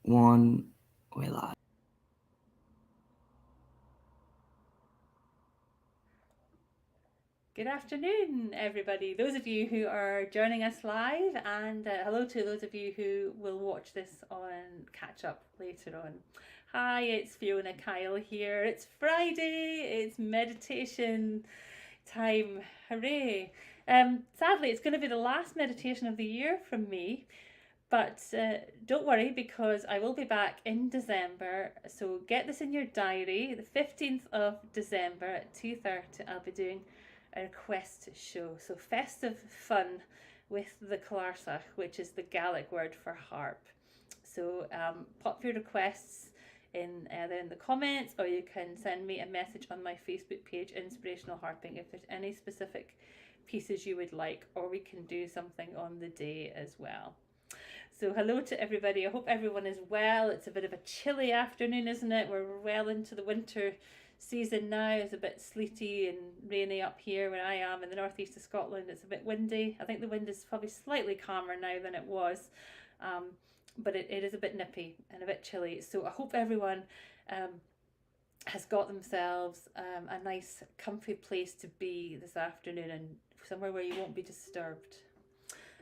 one, we're live. Good afternoon, everybody. Those of you who are joining us live, and hello to those of you who will watch this on catch up later on. Hi, it's Fiona Kyle here. It's Friday, it's meditation time. Hooray! Sadly, it's going to be the last meditation of the year from me. But don't worry, because I will be back in December. So get this in your diary. The 15th of December at 2:30, I'll be doing a request show. So festive fun with the Clarsach, which is the Gaelic word for harp. So pop your requests in either in the comments, or you can send me a message on my Facebook page, Inspirational Harping, if there's any specific pieces you would like, or we can do something on the day as well. So hello to everybody. I hope everyone is well. It's a bit of a chilly afternoon, isn't it? We're well into the winter season now. It's a bit sleety and rainy up here where I am in the northeast of Scotland. It's a bit windy. I think the wind is probably slightly calmer now than it was, but it is a bit nippy and a bit chilly. So I hope everyone has got themselves a nice comfy place to be this afternoon, and somewhere where you won't be disturbed.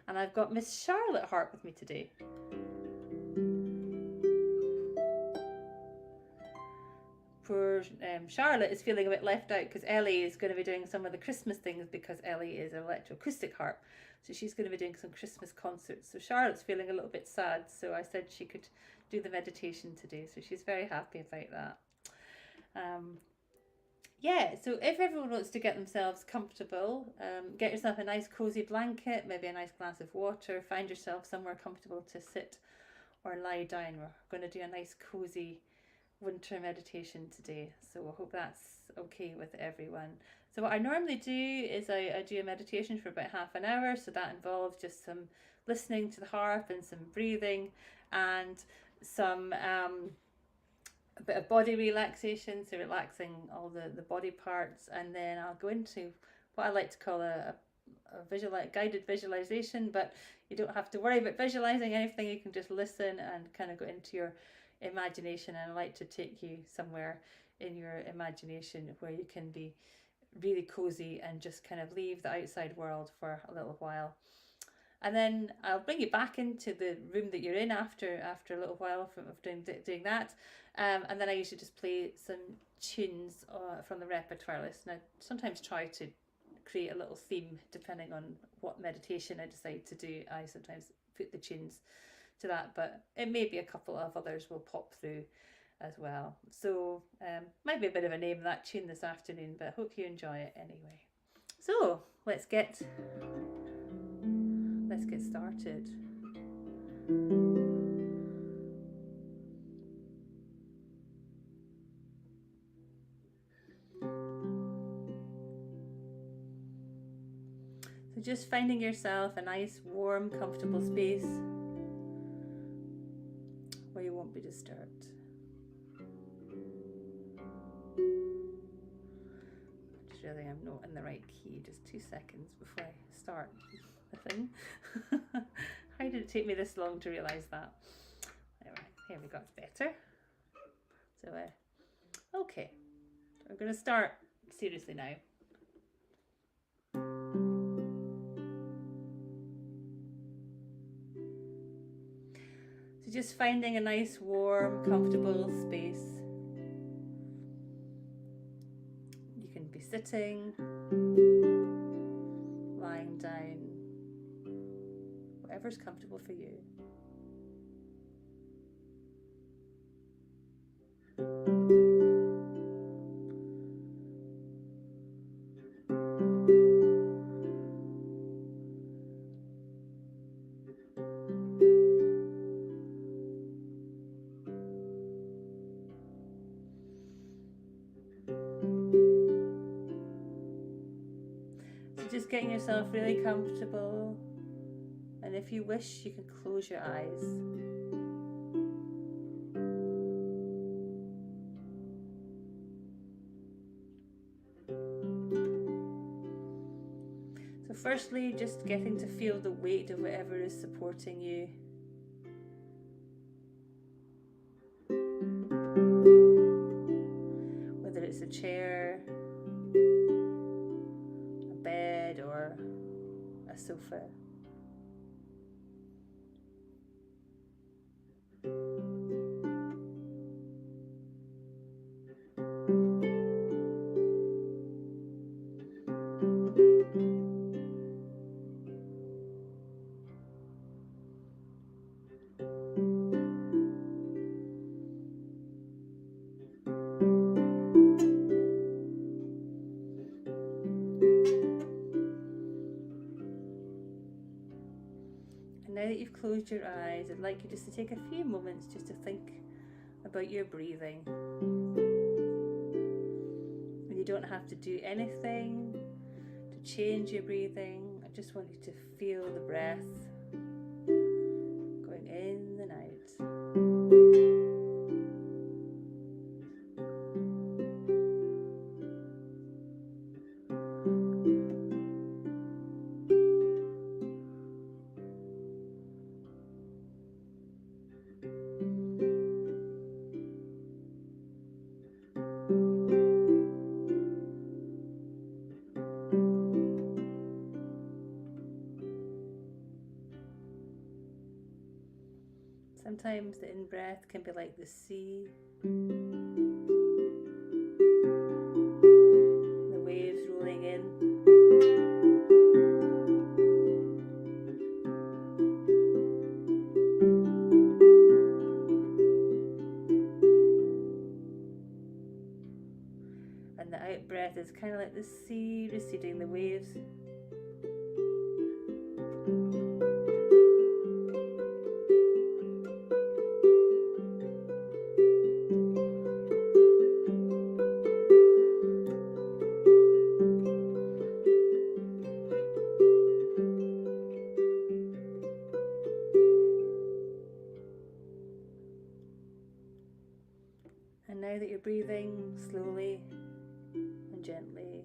And I've got Miss Charlotte Harp with me today. Poor Charlotte is feeling a bit left out because Ellie is going to be doing some of the Christmas things, because Ellie is an electroacoustic harp. So she's going to be doing some Christmas concerts. So Charlotte's feeling a little bit sad. So I said she could do the meditation today. So she's very happy about that. Yeah, so if everyone wants to get themselves comfortable, get yourself a nice cozy blanket, maybe a nice glass of water, find yourself somewhere comfortable to sit or lie down. We're going to do a nice cozy winter meditation today, so I hope that's okay with everyone. So what I normally do is I do a meditation for about half an hour, so that involves just some listening to the harp and some breathing and some a bit of body relaxation, so relaxing all the body parts, and then I'll go into what I like to call a guided visualization, but you don't have to worry about visualizing anything. You can just listen and kind of go into your imagination, and I like to take you somewhere in your imagination where you can be really cozy and just kind of leave the outside world for a little while. And then I'll bring you back into the room that you're in after a little while of doing that. And then I usually just play some tunes from the repertoire list. And I sometimes try to create a little theme depending on what meditation I decide to do. I sometimes put the tunes to that, but it may be a couple of others will pop through as well. So might be a bit of a name that tune this afternoon, but I hope you enjoy it anyway. So let's get started. So just finding yourself a nice, warm, comfortable space where you won't be disturbed. Just really, I'm not in the right key. Just 2 seconds before I start the thing. How did it take me this long to realise that? Anyway, here we go, it's better. So, okay, I'm going to start seriously now. So just finding a nice, warm, comfortable space. You can be sitting, lying down, whatever's comfortable for you. So just getting yourself really comfortable, and if you wish, you can close your eyes. So firstly, just getting to feel the weight of whatever is supporting you. a chair, a bed, or a sofa. Now that you've closed your eyes, I'd like you just to take a few moments just to think about your breathing. And you don't have to do anything to change your breathing. I just want you to feel the breath going in and out. Sometimes the in-breath can be like the sea, the waves rolling in. And the out-breath is kind of like the sea receding, the waves. And now that you're breathing slowly and gently,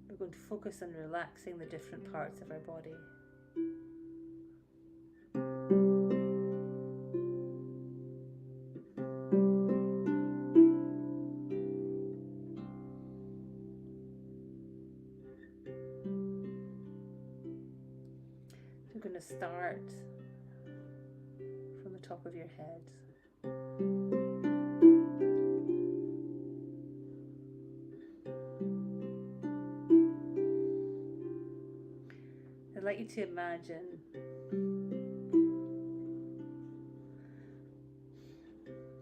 we're going to focus on relaxing the different parts of our body. We're going to start from the top of your head. I'd like you to imagine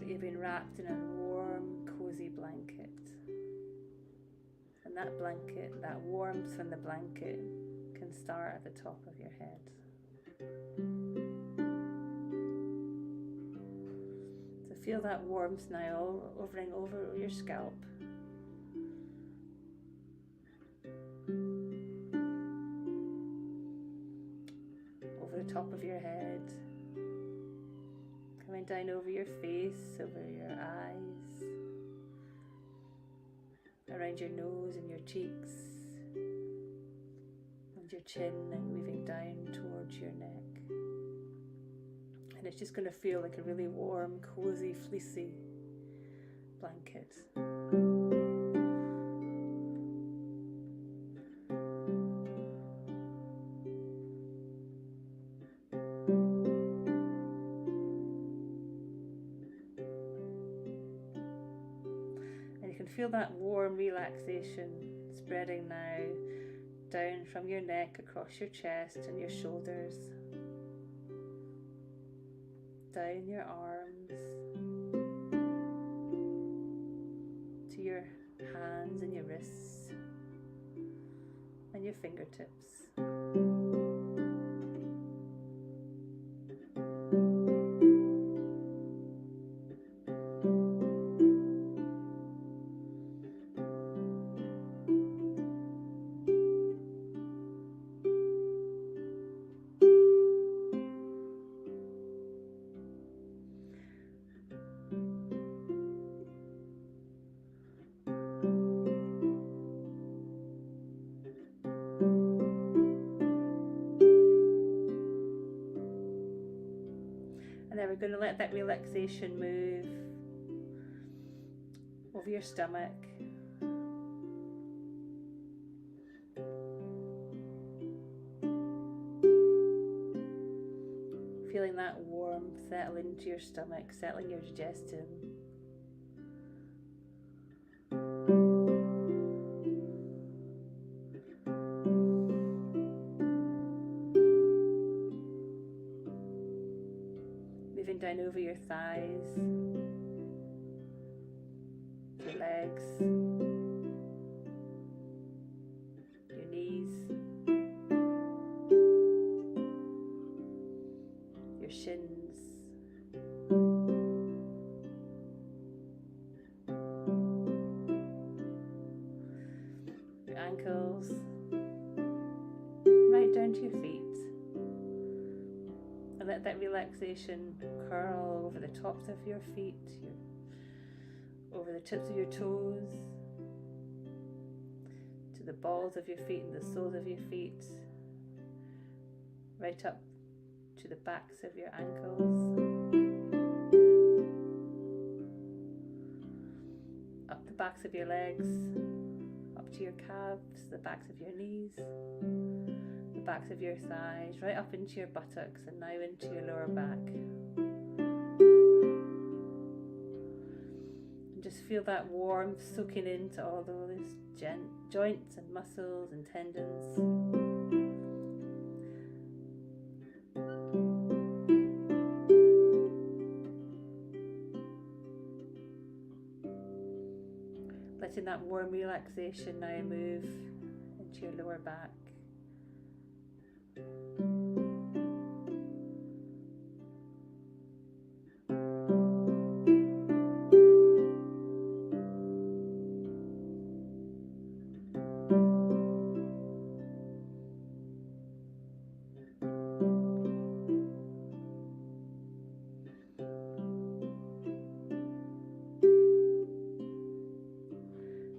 that you've been wrapped in a warm, cozy blanket. And that blanket, that warmth from the blanket, can start at the top of your head. So feel that warmth now hovering over your scalp. Over the top of your head. Coming down over your face, over your eyes. Around your nose and your cheeks. Your chin, and moving down towards your neck. And it's just going to feel like a really warm, cozy, fleecy blanket. And you can feel that warm relaxation spreading now down from your neck across your chest and your shoulders, down your arms, to your hands and your wrists and your fingertips. going to let that relaxation move over your stomach. Feeling that warmth settle into your stomach, settling your digestion. Moving down over your thighs, your legs, your knees, your shins, your ankles, right down to your feet. And let that relaxation curl over the tops of your feet, over the tips of your toes, to the balls of your feet and the soles of your feet, right up to the backs of your ankles, up the backs of your legs, up to your calves, the backs of your knees, the backs of your thighs, right up into your buttocks and now into your lower back. And just feel that warmth soaking into all those joints and muscles and tendons. Letting that warm relaxation now move into your lower back.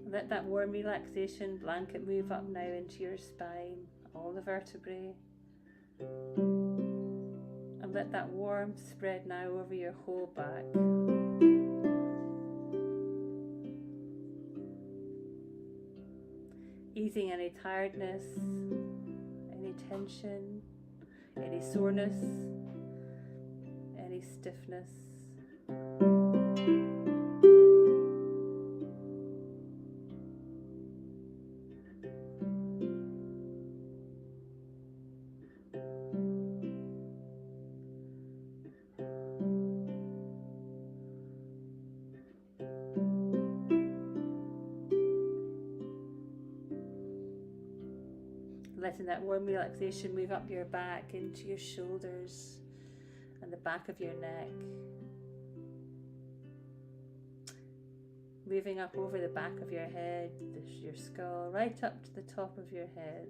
Let that warm relaxation blanket move up now into your spine, all the vertebrae. And let that warmth spread now over your whole back. Easing any tiredness, any tension, any soreness, any stiffness. Letting that warm relaxation move up your back into your shoulders and the back of your neck. Moving up over the back of your head, your skull, right up to the top of your head.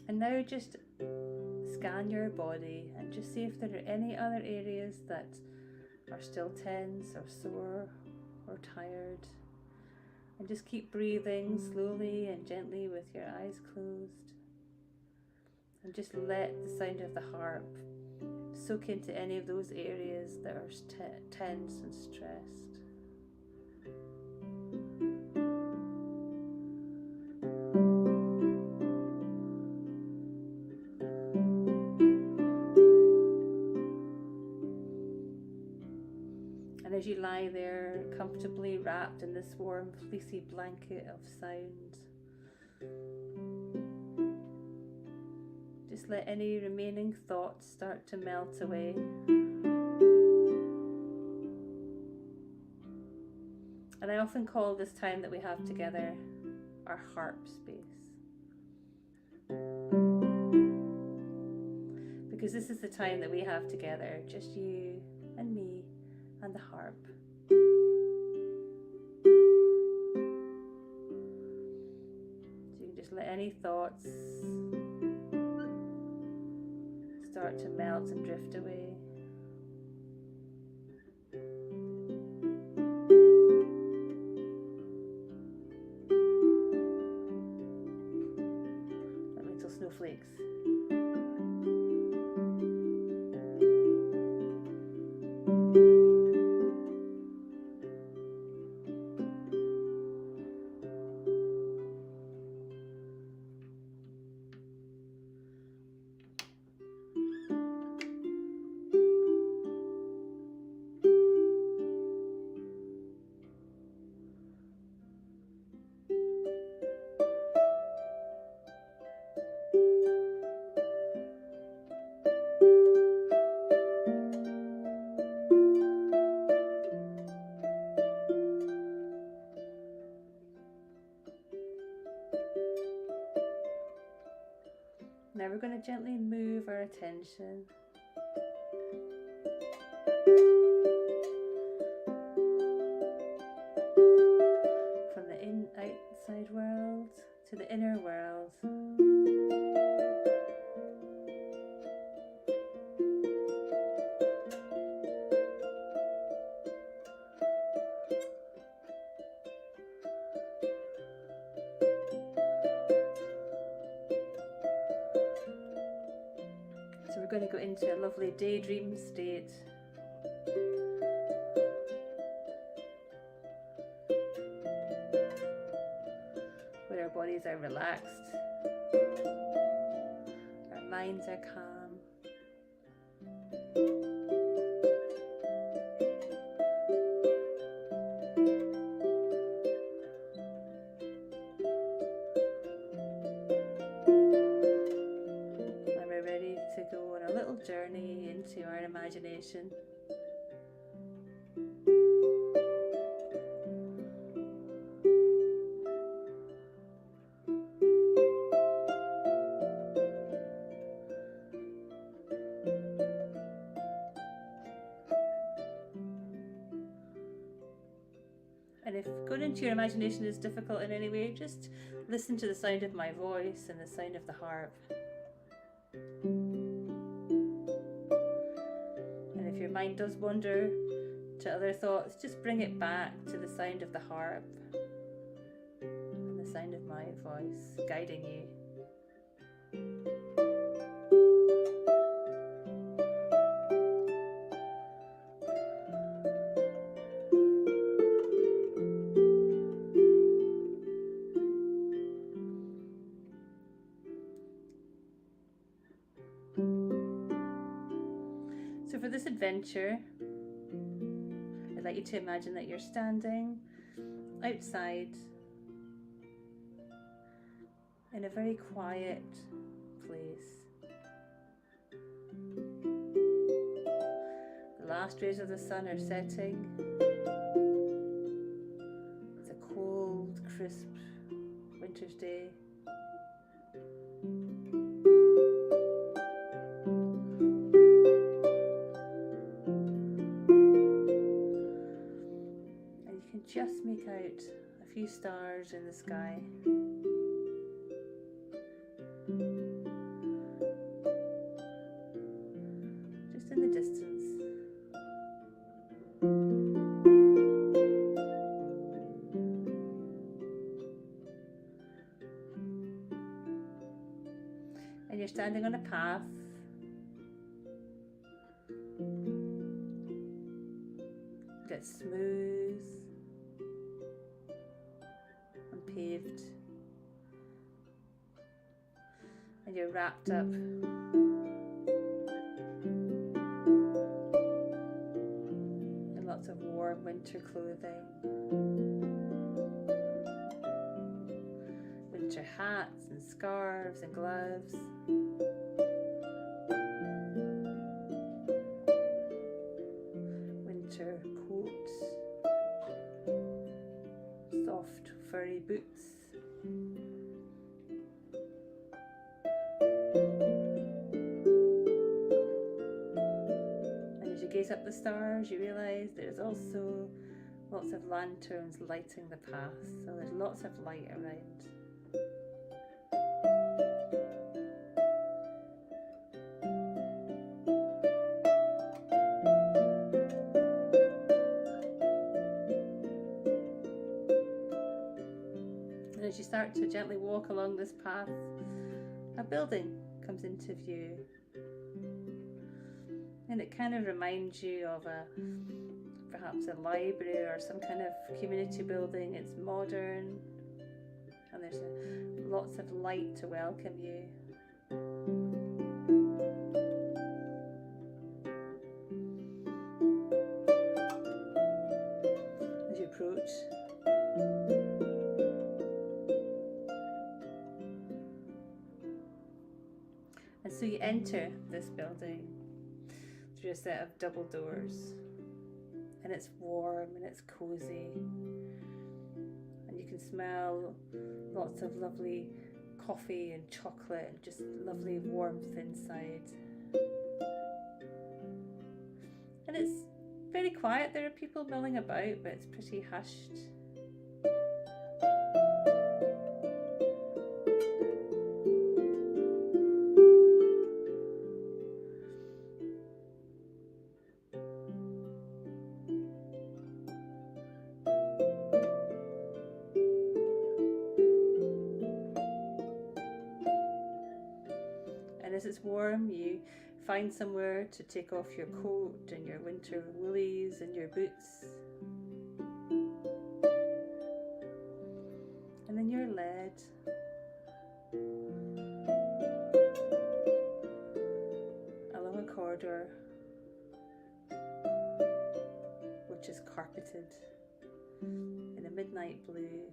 And now just scan your body and just see if there are any other areas that are still tense or sore or tired. And just keep breathing slowly and gently with your eyes closed. And just let the sound of the harp soak into any of those areas that are tense and stressed. And as you lie there comfortably wrapped in this warm fleecy blanket of sound, just let any remaining thoughts start to melt away. And I often call this time that we have together our harp space, because this is the time that we have together, just you and me and the harp. So you can just let any thoughts start to melt and drift away. Like little snowflakes. Now we're going to gently move our attention from the outside world to the inner world. So we're going to go into a lovely daydream state. Where our bodies are relaxed, our minds are calm. And we're ready to go on a little journey into our imagination. And if going into your imagination is difficult in any way, just listen to the sound of my voice and the sound of the harp. And if your mind does wander to other thoughts, just bring it back to the sound of the harp and the sound of my voice guiding you. So for this adventure, I'd like you to imagine that you're standing outside in a very quiet place. The last rays of the sun are setting. It's a cold, crisp winter's day. Just make out a few stars in the sky. Just in the distance. And you're standing on a path. That's smooth. Paved, and you're wrapped up in lots of warm winter clothing, winter hats and scarves and gloves, winter coats, soft furry boots. And as you gaze up the stars, you realise there's also lots of lanterns lighting the path, so there's lots of light around. as you start to gently walk along this path, a building comes into view. And it kind of reminds you of perhaps a library or some kind of community building. It's modern and there's lots of light to welcome you. As you approach, and so you enter this building through a set of double doors, and it's warm and it's cozy, and you can smell lots of lovely coffee and chocolate and just lovely warmth inside. And it's very quiet. There are people milling about, but it's pretty hushed. And as it's warm, you find somewhere to take off your coat and your winter woolies and your boots. And then you're led along a corridor which is carpeted in a midnight blue.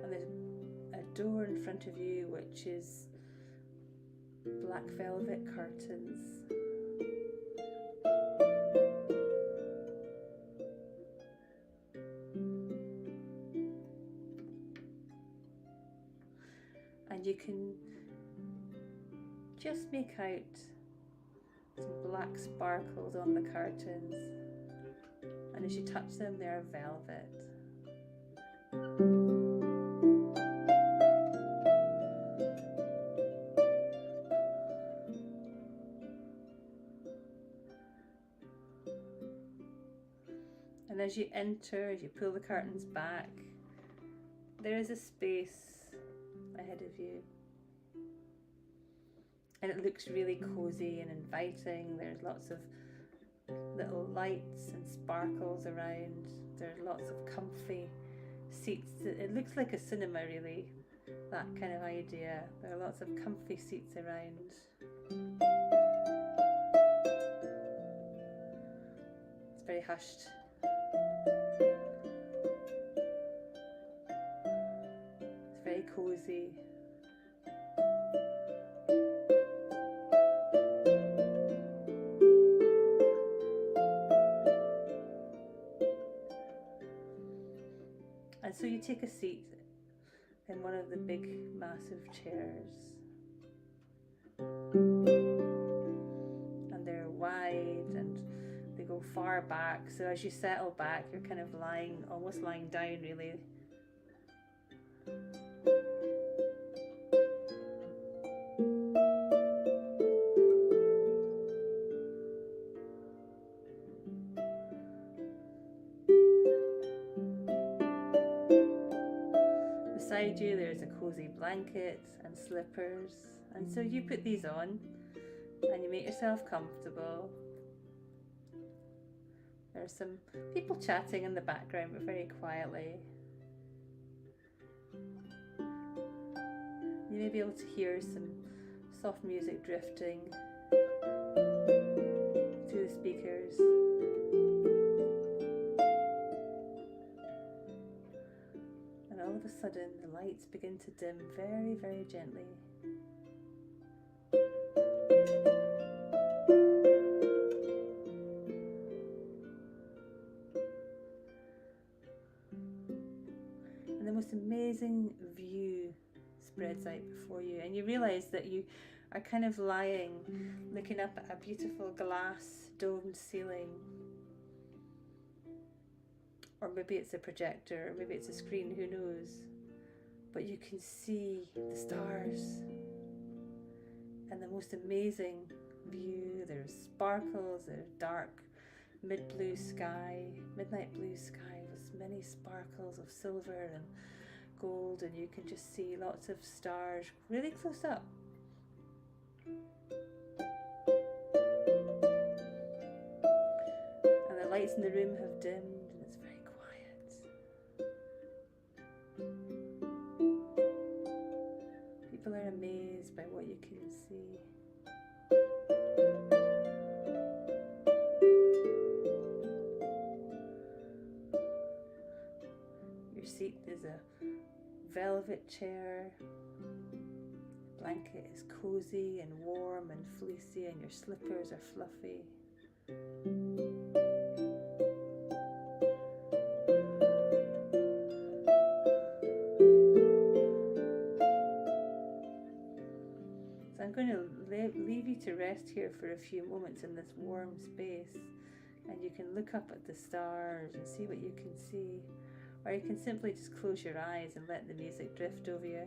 And there's a door in front of you which is black velvet curtains. And you can just make out some black sparkles on the curtains, and as you touch them, they're velvet. And as you enter, as you pull the curtains back, there is a space ahead of you. And it looks really cozy and inviting. There's lots of little lights and sparkles around. There's lots of comfy seats. It looks like a cinema, really, that kind of idea. There are lots of comfy seats around. It's very hushed. It's very cozy. And so you take a seat in one of the big, massive chairs. And they're wide and they go far back. So as you settle back, you're kind of almost lying down, really. Beside you there's a cozy blanket and slippers, and so you put these on and you make yourself comfortable. There's some people chatting in the background, but very quietly. You may be able to hear some soft music drifting through the speakers. And all of a sudden the lights begin to dim very, very gently. And the most amazing view spreads out before you, and you realise that you are kind of lying, looking up at a beautiful glass domed ceiling, or maybe it's a projector, or maybe it's a screen, who knows. But you can see the stars and the most amazing view. There's sparkles, there's dark midnight blue sky with many sparkles of silver and gold, and you can just see lots of stars really close up. And the lights in the room have dimmed and it's very quiet. People are amazed by what you can see. Your seat is a velvet chair. The blanket is cozy and warm and fleecy, and your slippers are fluffy. So I'm going to leave you to rest here for a few moments in this warm space, and you can look up at the stars and see what you can see. Or you can simply just close your eyes and let the music drift over you.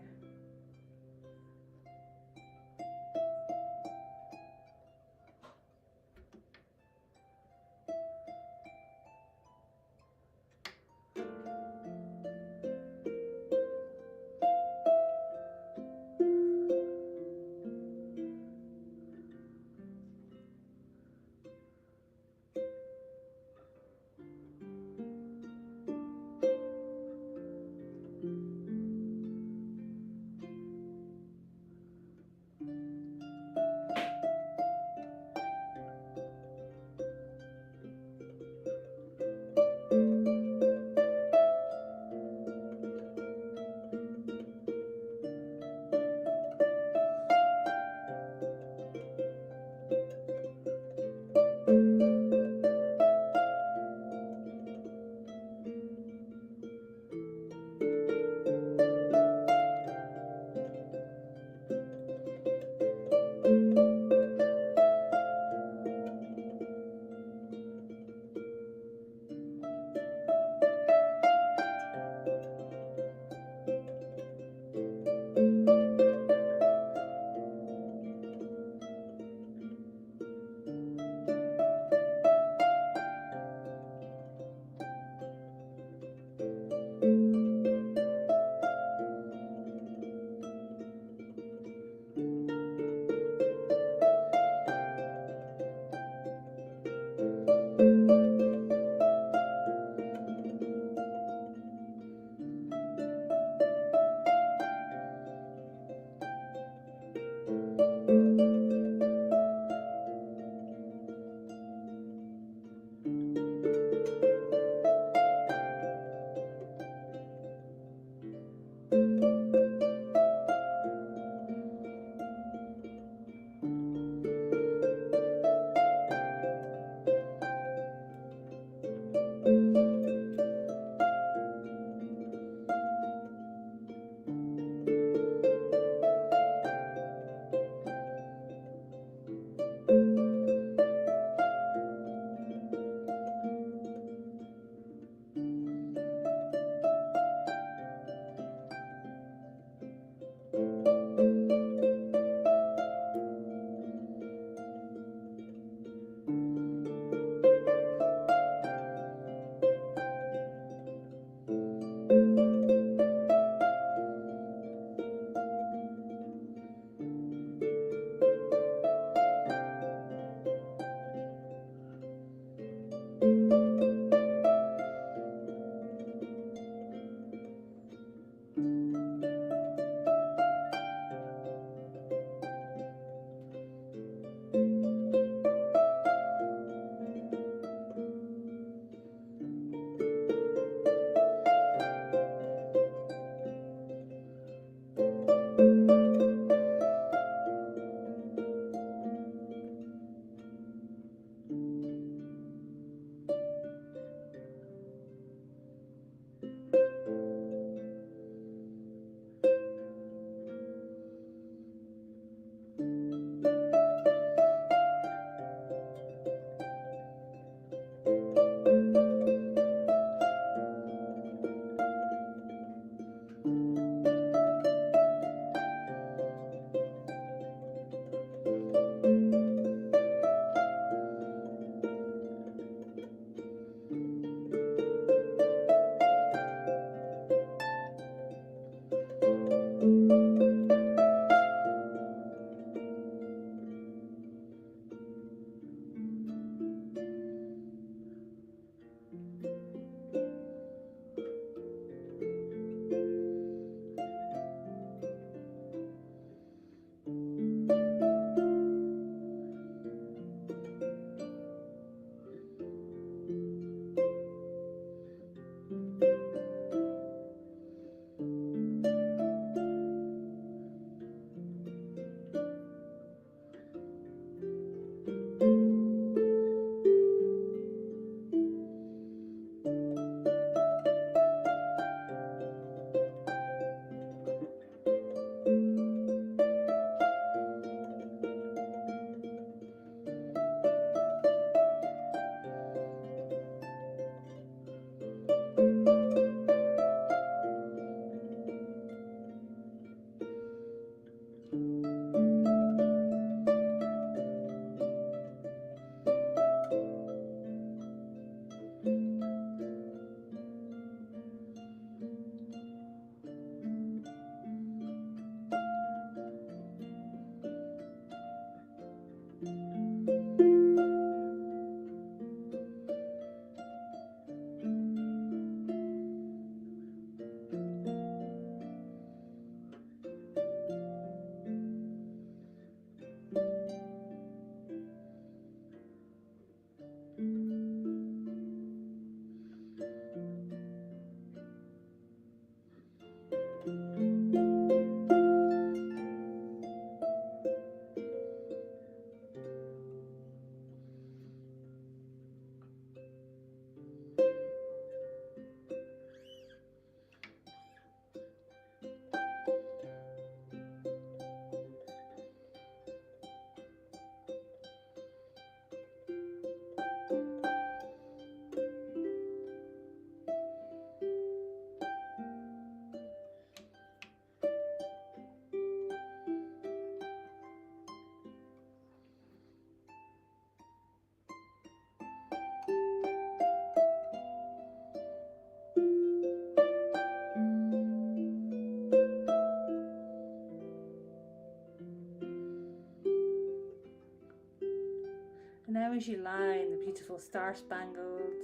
as you lie in the beautiful star-spangled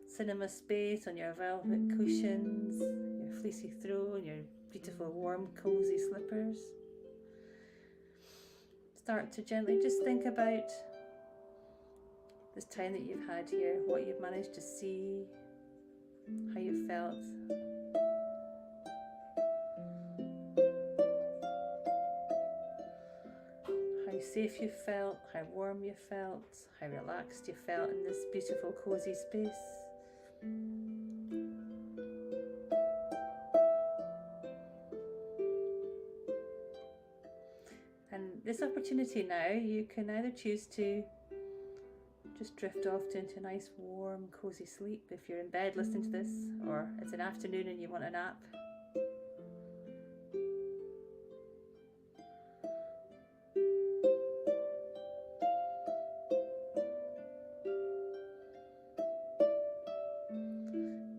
cinema space on your velvet cushions, your fleecy throne, your beautiful warm cozy slippers, start to gently just think about this time that you've had here, what you've managed to see, how you felt. How safe you felt, how warm you felt, how relaxed you felt in this beautiful cozy space. And this opportunity now, you can either choose to just drift off into a nice warm cozy sleep if you're in bed listening to this, or it's an afternoon and you want a nap.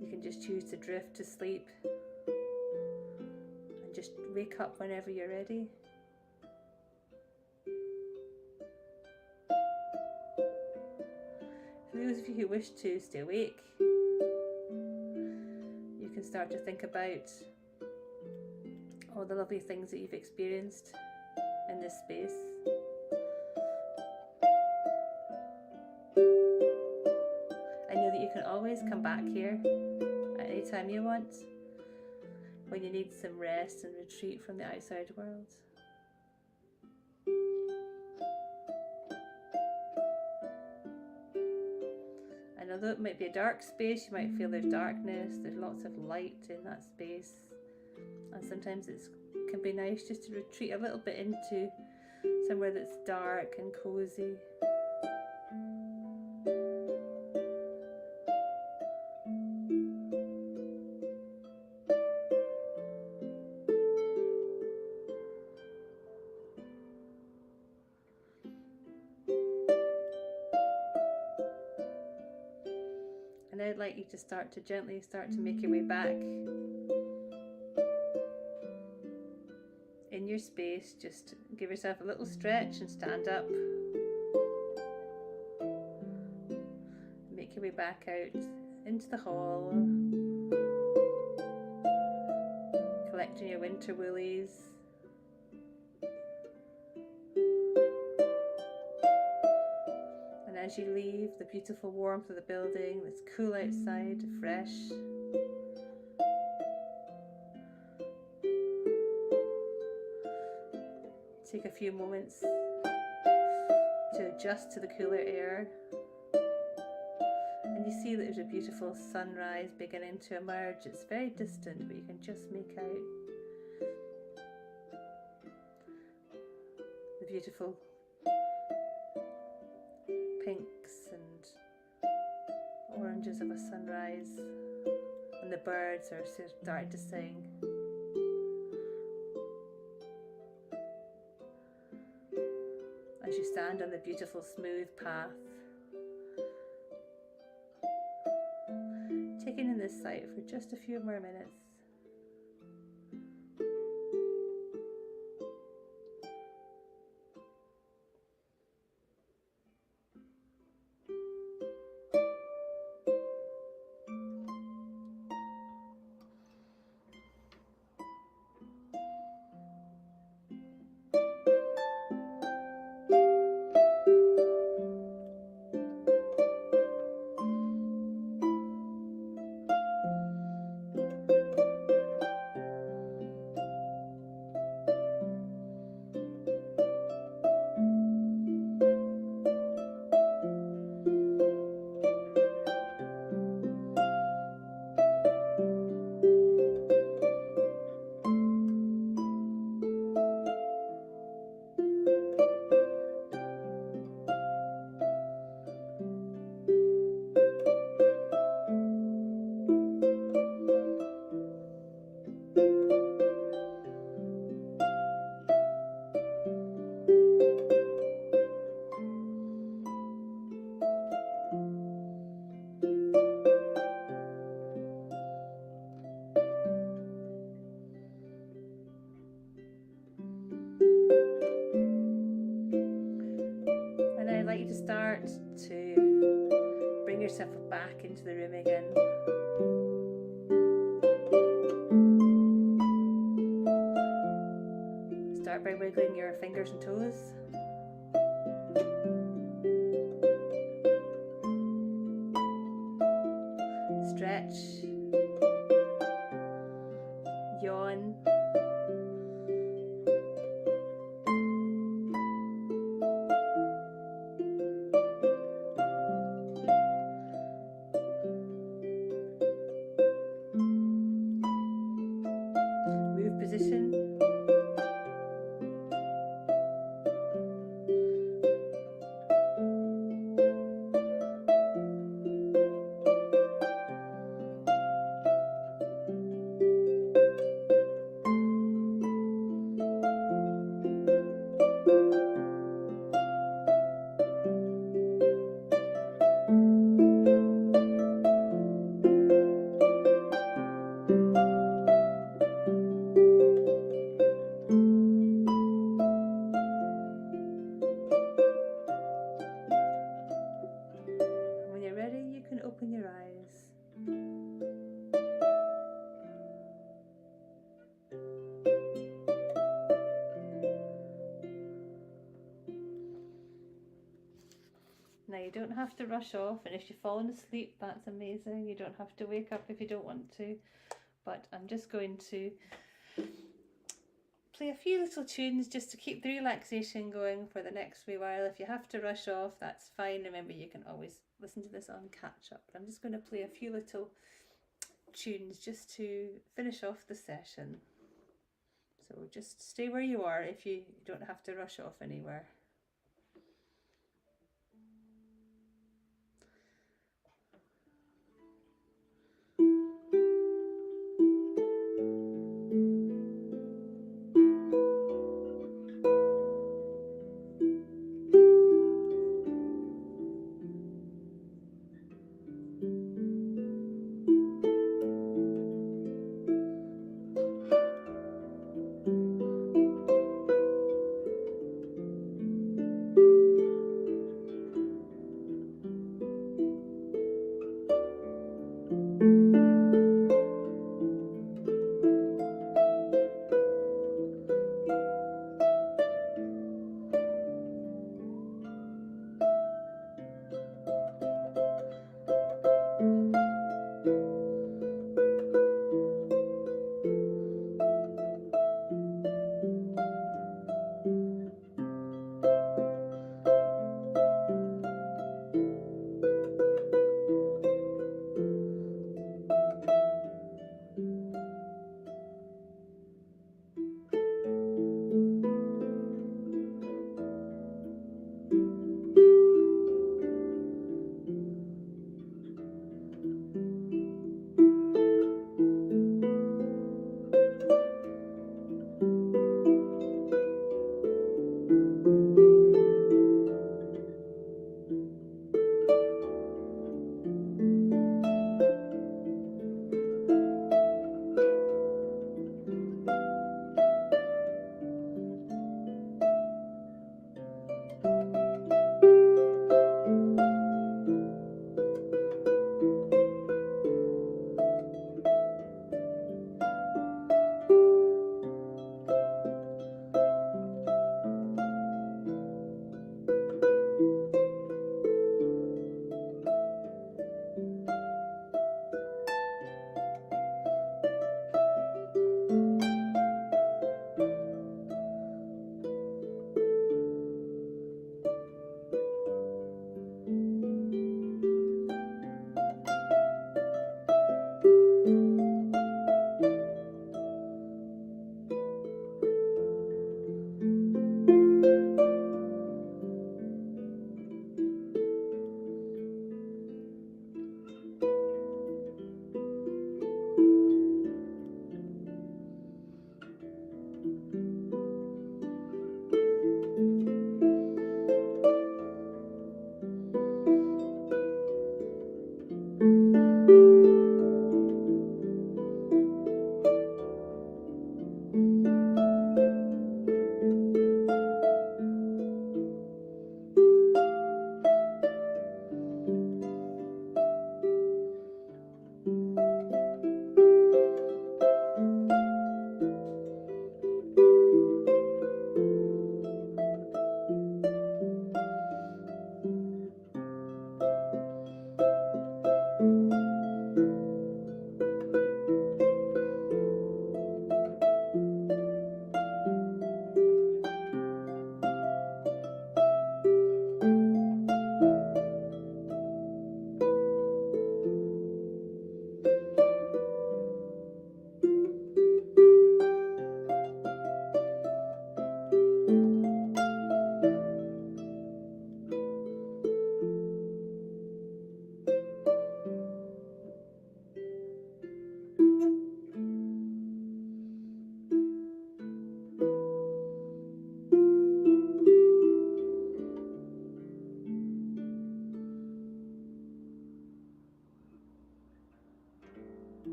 You can just choose to drift to sleep and just wake up whenever you're ready. For those of you who wish to stay awake, you can start to think about all the lovely things that you've experienced in this space. I know that you can always come back here at any time you want when you need some rest and retreat from the outside world. And although it might be a dark space, you might feel there's darkness, there's lots of light in that space. And sometimes it can be nice just to retreat a little bit into somewhere that's dark and cozy. And I'd like you to gently start to make your way back in your space. Just give yourself a little stretch and stand up. Make your way back out into the hall, collecting your winter woolies. And as you leave the beautiful warmth of the building, it's cool outside, fresh. Take a few moments to adjust to the cooler air. And you see that there's a beautiful sunrise beginning to emerge. It's very distant, but you can just make out the beautiful pinks and oranges of a sunrise, and the birds are starting to sing. As you stand on the beautiful smooth path, taking in this sight for just a few more minutes. yourself back into the room again. Start by wiggling your fingers and toes. Stretch. Yawn. Move position. When you're ready, you can open your eyes. Now you don't have to rush off, and if you've fallen asleep, that's amazing. You don't have to wake up if you don't want to. But I'm just going to play a few little tunes just to keep the relaxation going for the next wee while. If you have to rush off, that's fine. Remember, you can always listen to this on catch up. I'm just going to play a few little tunes just to finish off the session. So just stay where you are if you don't have to rush off anywhere.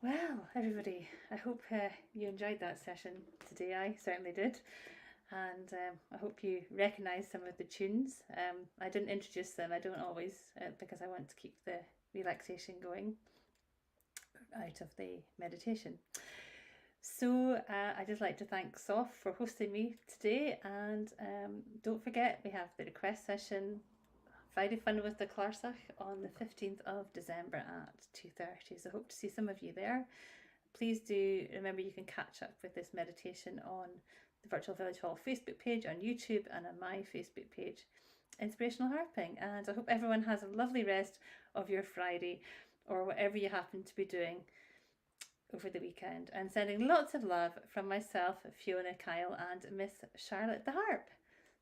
Well, everybody, I hope you enjoyed that session today. I certainly did. And I hope you recognise some of the tunes. I didn't introduce them, I don't always, because I want to keep the relaxation going out of the meditation. So I just like to thank Soph for hosting me today, and don't forget we have the request session Friday Fun with the Clarsach on the 15th of December at 2:30. So I hope to see some of you there. Please do remember you can catch up with this meditation on the Virtual Village Hall Facebook page, on YouTube, and on my Facebook page, Inspirational Harping. And I hope everyone has a lovely rest of your Friday or whatever you happen to be doing over the weekend. And sending lots of love from myself, Fiona Kyle, and Miss Charlotte the Harp.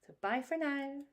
So bye for now.